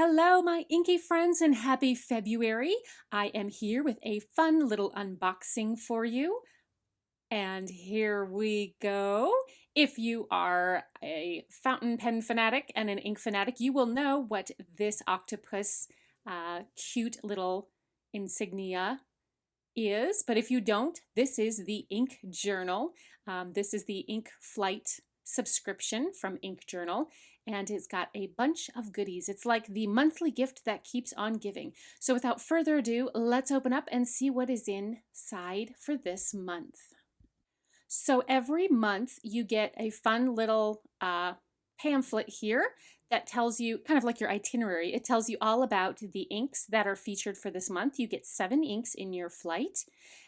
Hello, my inky friends, and happy February. I am here with a fun little unboxing for you. And here we go. If you are a fountain pen fanatic and an ink fanatic, you will know what this octopus cute little insignia is. But if you don't, this is the ink journal. This is the ink flight subscription from Ink Journal, and it's got a bunch of goodies. It's like the monthly gift that keeps on giving. So without further ado, let's open up and see what is inside for this month. So every month you get a fun little pamphlet here that tells you, kind of like your itinerary, it tells you all about the inks that are featured for this month. You get 7 inks in your flight.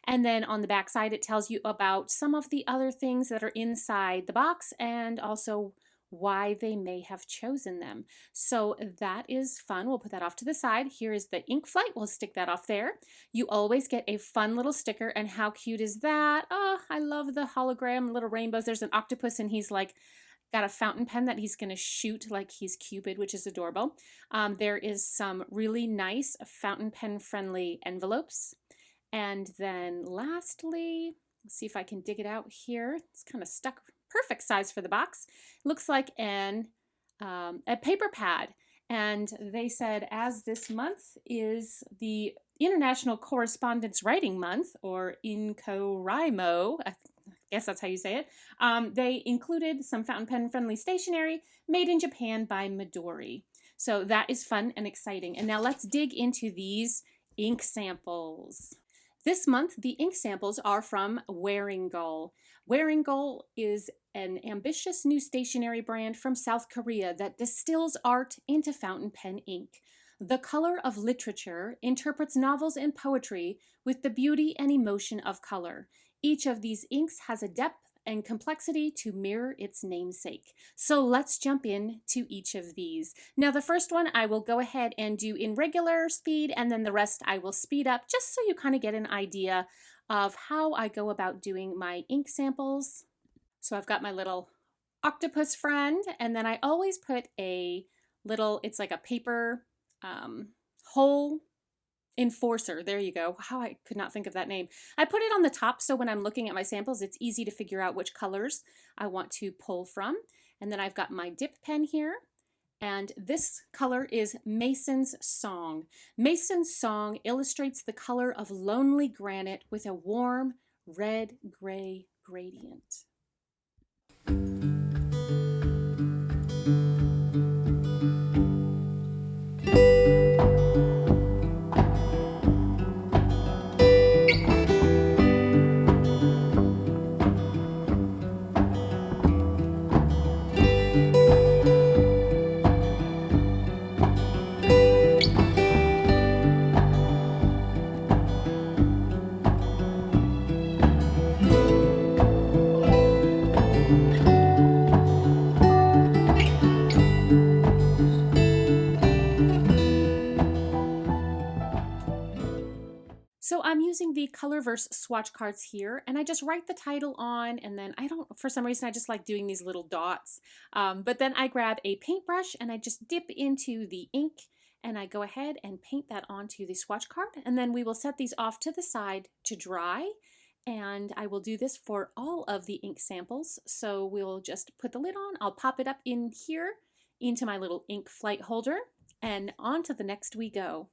And then on the back side, it tells you about some of the other things that are inside the box and also why they may have chosen them. So that is fun. We'll put that off to the side. Here is the ink flight. We'll stick that off there. You always get a fun little sticker, and how cute is that? Oh, I love the hologram little rainbows. There's an octopus and he's like got a fountain pen that he's going to shoot like he's Cupid, which is adorable. There is some really nice fountain pen friendly envelopes. And then lastly, let's see if I can dig it out here. It's kind of stuck. Perfect size for the box. Looks like a paper pad. And they said, as this month is the International Correspondence Writing Month, or INCOWRIMO, I guess that's how you say it, they included some fountain pen friendly stationery made in Japan by Midori. So that is fun and exciting. And now let's dig into these ink samples. This month, the ink samples are from Wearing Goal. Wearing Goal is an ambitious new stationery brand from South Korea that distills art into fountain pen ink. The color of literature interprets novels and poetry with the beauty and emotion of color. Each of these inks has a depth and complexity to mirror its namesake. So let's jump into each of these. Now the first one I will go ahead and do in regular speed, and then the rest I will speed up just so you kind of get an idea of how I go about doing my ink samples. So I've got my little octopus friend, and then I always put a little, it's like a paper hole enforcer. There you go. How I could not think of that name. I put it on the top so when I'm looking at my samples, it's easy to figure out which colors I want to pull from. And then I've got my dip pen here. And this color is Mason's Song. Mason's Song illustrates the color of lonely granite with a warm red-gray gradient. So I'm using the Colorverse swatch cards here, and I just write the title on, and then for some reason, I just like doing these little dots. But then I grab a paintbrush and I just dip into the ink, and I go ahead and paint that onto the swatch card, and then we will set these off to the side to dry. And I will do this for all of the ink samples. So we'll just put the lid on, I'll pop it up in here into my little ink flight holder, and on to the next we go.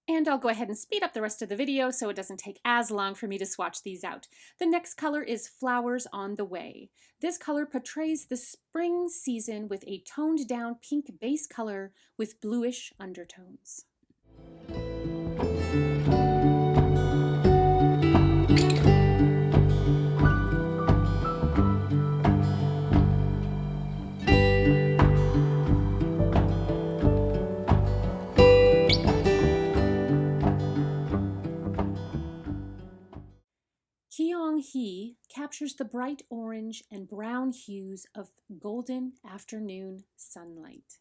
And I'll go ahead and speed up the rest of the video so it doesn't take as long for me to swatch these out. The next color is Flowers on the Way. This color portrays the spring season with a toned down pink base color with bluish undertones. Keong-hee captures the bright orange and brown hues of golden afternoon sunlight.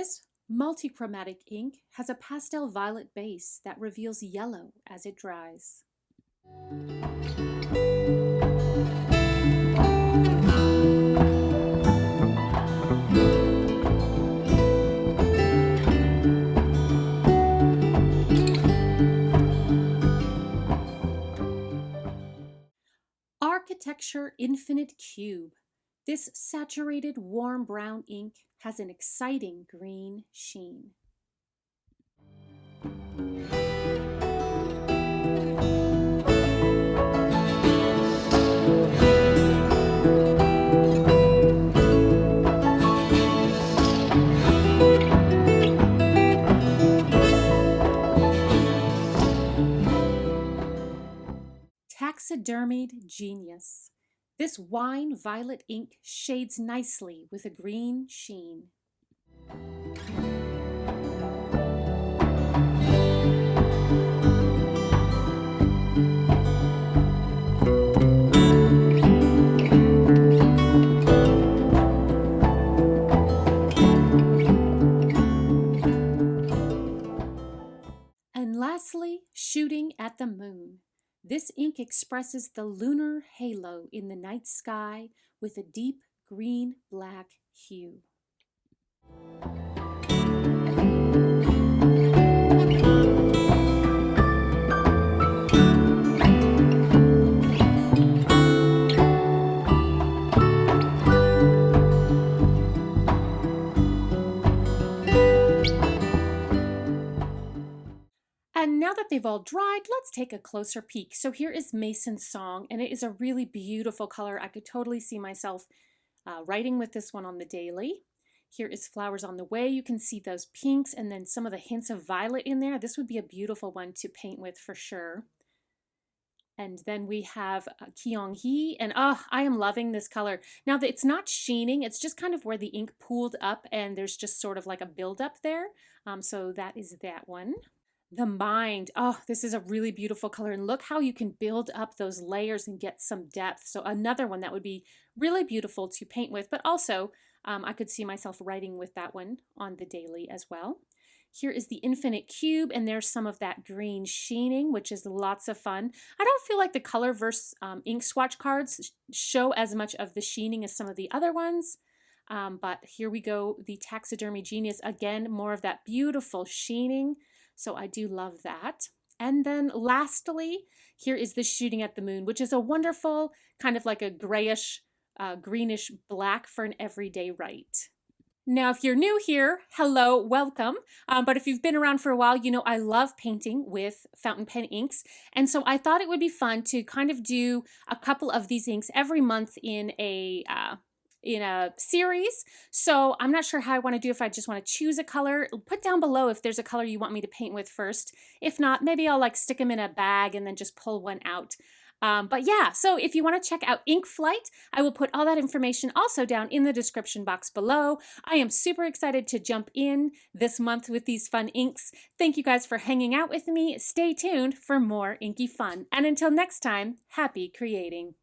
This multichromatic ink has a pastel violet base that reveals yellow as it dries. Architecture Infinite Cube. This saturated warm brown ink has an exciting green sheen. Taxidermied Genius. This wine violet ink shades nicely with a green sheen. And lastly, Shooting at the Moon. This ink expresses the lunar halo in the night sky with a deep green-black hue. And now that they've all dried, let's take a closer peek. So here is Mason's Song, and it is a really beautiful color. I could totally see myself writing with this one on the daily. Here is Flowers on the Way. You can see those pinks and then some of the hints of violet in there. This would be a beautiful one to paint with for sure. And then we have Keong-hee, and I am loving this color. Now that it's not sheening, it's just kind of where the ink pooled up and there's just sort of like a buildup there. So that is that one. The Mind. Oh, this is a really beautiful color, and look how you can build up those layers and get some depth. So another one that would be really beautiful to paint with, but also I could see myself writing with that one on the daily as well. Here is the Infinite Cube, and there's some of that green sheening, which is lots of fun. I don't feel like the color versus ink swatch cards show as much of the sheening as some of the other ones. But here we go, the Taxidermy Genius. Again, more of that beautiful sheening. So I do love that. And then lastly, here is the Shooting at the Moon, which is a wonderful kind of like a grayish, greenish black for an everyday write. Now, if you're new here, hello, welcome. But if you've been around for a while, you know I love painting with fountain pen inks. And so I thought it would be fun to kind of do a couple of these inks every month in a series. So I'm not sure how I want to do, if I just want to choose a color. Put down below if there's a color you want me to paint with first. If not, maybe I'll like stick them in a bag and then just pull one out. But yeah, so if you want to check out Ink Flight, I will put all that information also down in the description box below. I am super excited to jump in this month with these fun inks. Thank you guys for hanging out with me. Stay tuned for more inky fun. And until next time, happy creating.